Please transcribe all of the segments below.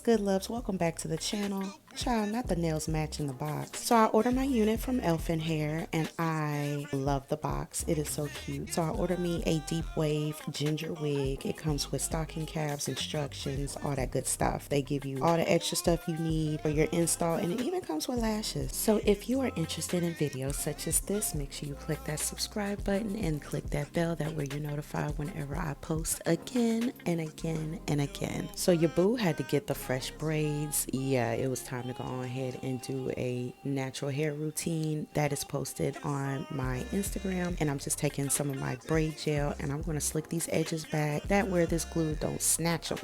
good, loves? Welcome back to the channel. Child, not the nails matching the box. So I ordered my unit from ELFINHAIR and I love the box. It is so cute. So I ordered me a deep wave ginger wig. It comes with stocking caps, instructions, all that good stuff. They give you all the extra stuff you need for your install, and it even comes with lashes. So if you are interested in videos such as this, make sure you click that subscribe button and click that bell. That way you're notified whenever I post again and again and again. So your boo had to get the fresh braids. Yeah, it was time to go on ahead and do a natural hair routine that is posted on my Instagram, and I'm just taking some of my braid gel and I'm going to slick these edges back, that where this glue don't snatch them.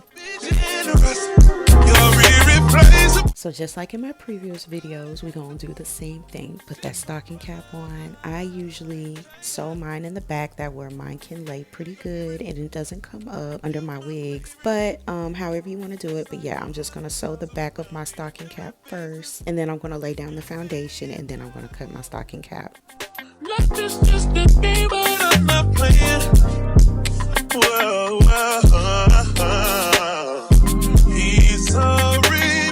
So just like in my previous videos, we're going to do the same thing. Put that stocking cap on. I usually sew mine in the back, that where mine can lay pretty good and it doesn't come up under my wigs, but however you want to do it. But yeah, I'm just going to sew the back of my stocking cap first, and then I'm going to lay down the foundation, and then I'm going to cut my stocking cap. Life is just a game, but I'm not playing. Whoa, whoa, he's so replaceable.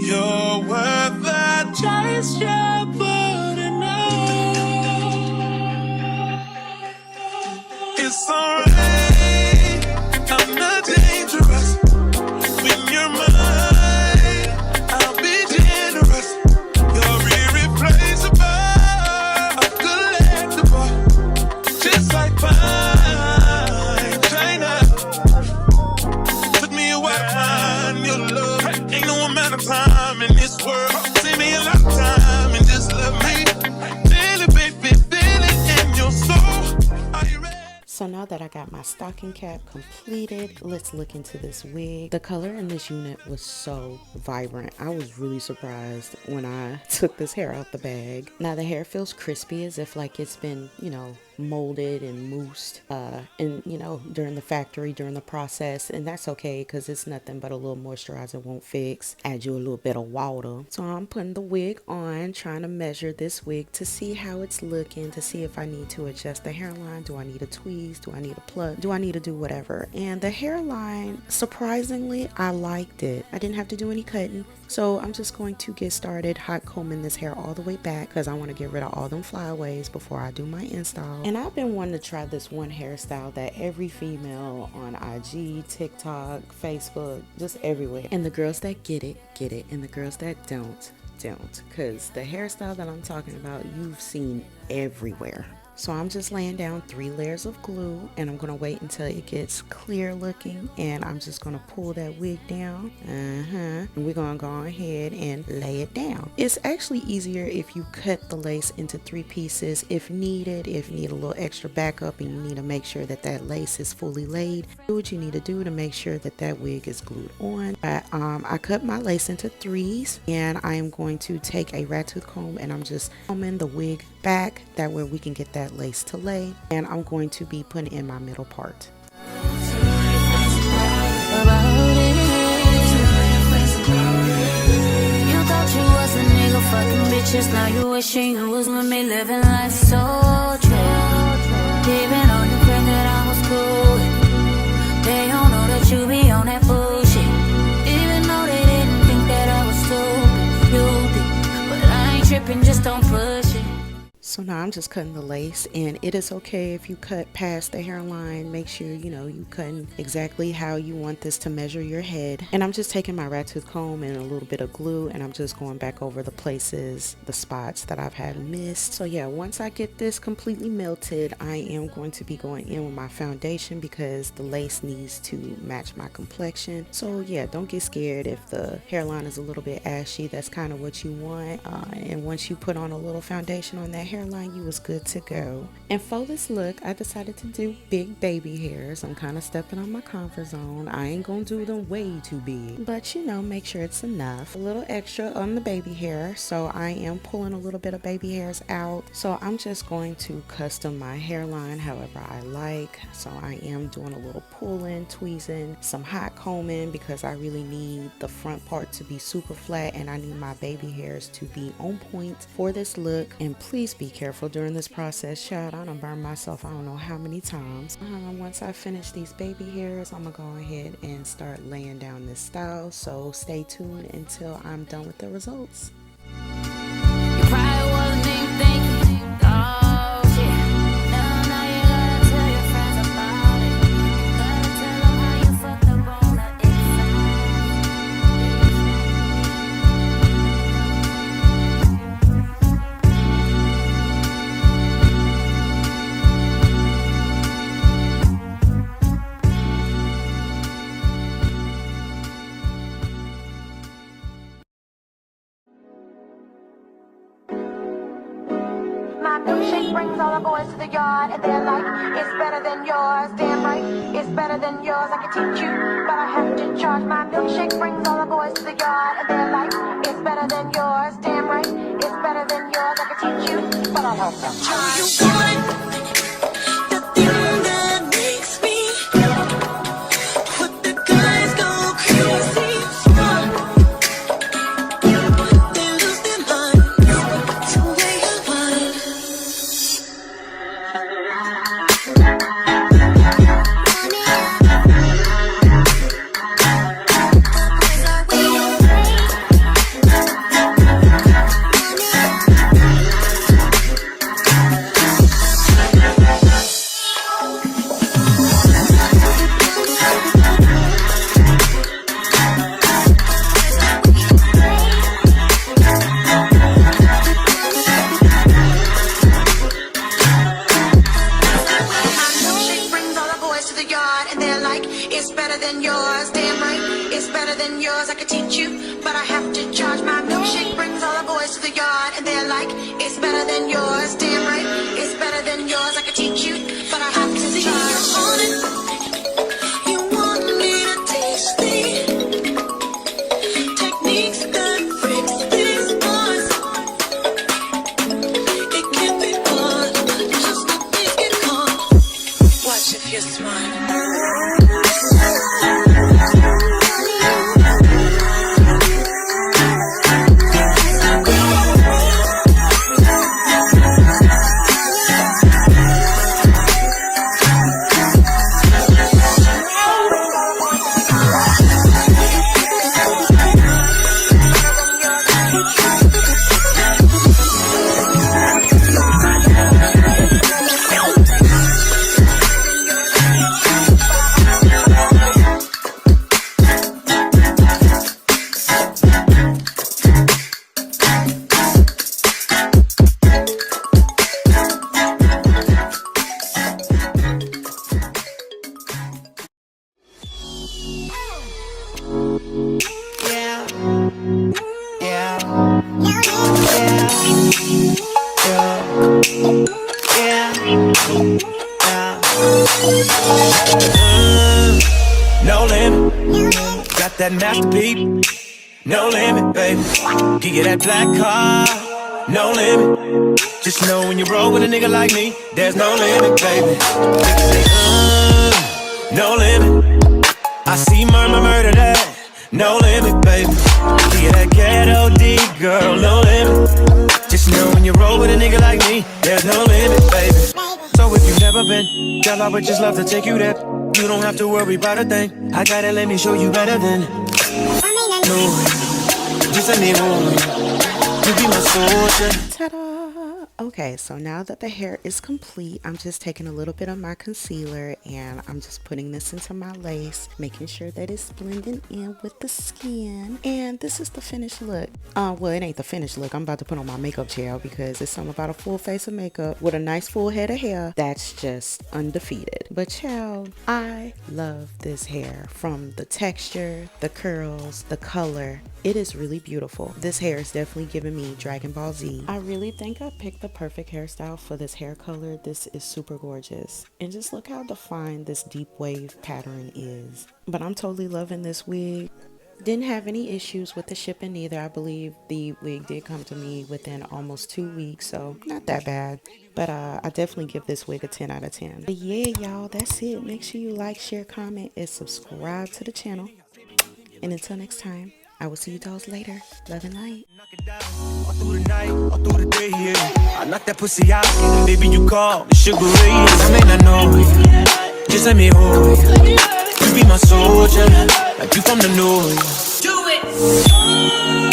You're worth the chase, yeah, but enough. It's alright, I'm not dangerous. When you're mine, I'll be generous. You're irreplaceable, collectible, just like fine china. Took me a while to find your love. Ain't no amount of time in this world. Save me a lot of time and just love me. Feel it, baby, feel it in your soul. Are you ready? So now that I got my stocking cap completed, let's look into this wig. The color in this unit was so vibrant. I was really surprised when I took this hair out the bag. Now the hair feels crispy, as if like it's been, you know, molded and moussed and you know, during the factory, during the process, and that's okay because it's nothing but a little moisturizer, won't fix. Add you a little bit of water. So I'm putting the wig on, trying to measure this wig to see how it's looking, to see if I need to adjust the hairline. Do I need a tweeze? Do I need a plug? Do I need to do whatever? And the hairline, surprisingly, I liked it. I didn't have to do any cutting. So I'm just going to get started hot combing this hair all the way back because I want to get rid of all them flyaways before I do my install. And I've been wanting to try this one hairstyle that every female on IG, TikTok, Facebook, just everywhere. And the girls that get it, get it. And the girls that don't. Because the hairstyle that I'm talking about, you've seen everywhere. So I'm just laying down 3 layers of glue, and I'm going to wait until it gets clear looking, and I'm just going to pull that wig down. And we're going to go ahead and lay it down. It's actually easier if you cut the lace into 3 pieces if needed. If you need a little extra backup and you need to make sure that that lace is fully laid, do what you need to do to make sure that that wig is glued on. I cut my lace into 3s, and I am going to take a rat tooth comb and I'm just combing the wig back, that way we can get that lace to lay, and I'm going to be putting in my middle part. You thought you was a nigga fucking bitches, now you wishing you was with me, living life so true. Even on your friend that I was cool with, they don't know that you be on that bullshit. Even though they didn't think that I was stupid, you did, but I ain't tripping, just don't push it. So now I'm just cutting the lace, and it is okay if you cut past the hairline. Make sure, you know, you cutting exactly how you want this to measure your head. And I'm just taking my rat tooth comb and a little bit of glue, and I'm just going back over the places, the spots that I've had missed. So yeah, once I get this completely melted, I am going to be going in with my foundation because the lace needs to match my complexion. So yeah, don't get scared if the hairline is a little bit ashy. That's kind of what you want. And once you put on a little foundation on that hairline, you was good to go. And for this look, I decided to do big baby hairs. I'm kind of stepping on my comfort zone. I ain't gonna do them way too big, but you know, make sure it's enough. A little extra on the baby hair, so I am pulling a little bit of baby hairs out. So I'm just going to custom my hairline however I like. So I am doing a little pulling, tweezing, some hot combing because I really need the front part to be super flat and I need my baby hairs to be on point for this look. And please be careful during this process, child. I done burned myself I don't know how many times. Once I finish these baby hairs, I'm gonna go ahead and start laying down this style, so stay tuned until I'm done with the results. You probably wasn't even thinking. Oh shit. Now you gotta tell your friends about it. Gotta tell them how you fucked up on the inside. My milkshake brings all the boys to the yard, and they're like, it's better than yours. Damn right, it's better than yours. I can teach you, but I have to charge. My milkshake brings all the boys to the yard, and they're like, it's better than yours. Damn right, it's better than yours. I can teach you, but I have to charge. You want the thing that makes me what the guys go crazy for? They lose their minds to where you want. It's better than yours, damn right. It's better than yours, I could teach you, but I have to charge. My milkshake brings all the boys to the yard, and they're like, it's better than yours, damn right. It's better than yours, I could teach you, but I have to charge. You want me to teach the techniques that fix these boys. It can't be hard, just let me get caught. Watch if you're smart. No limit, got that master beat. No limit, baby. Give you that black car. No limit. Just know when you roll with a nigga like me, there's no limit, baby. Niggas say, no limit. I see murder that. No limit, baby. Give you that ghetto D, girl. No limit. Just know when you roll with a nigga like me, there's no limit, baby. So if you've never been, girl, I would just love to take you there. You don't have to worry about a thing. I gotta let me show you better than. No, just a nigga. You be my soldier. Ta-da! Okay, so now that the hair is complete, I'm just taking a little bit of my concealer and I'm just putting this into my lace, making sure that it's blending in with the skin. And this is the finished look. Well, it ain't the finished look. I'm about to put on my makeup gel because it's something about a full face of makeup with a nice full head of hair. That's just undefeated. But child, I love this hair. From the texture, the curls, the color. It is really beautiful. This hair is definitely giving me Dragon Ball Z. I really think I picked the perfect hairstyle for this hair color. This is super gorgeous. And just look how defined this deep wave pattern is. But I'm totally loving this wig. Didn't have any issues with the shipping either. I believe the wig did come to me within almost 2 weeks, so not that bad. But I definitely give this wig a 10 out of 10. But yeah, y'all, that's it. Make sure you like, share, comment, and subscribe to the channel. And until next time, I will see you dolls later. Love and light. Knock it down, all through the night, all through the day, yeah. I knock that pussy out, baby, you call the Sugar Ray. I may not know you, just let me hold you. You be my soldier, like you from the north. Do it.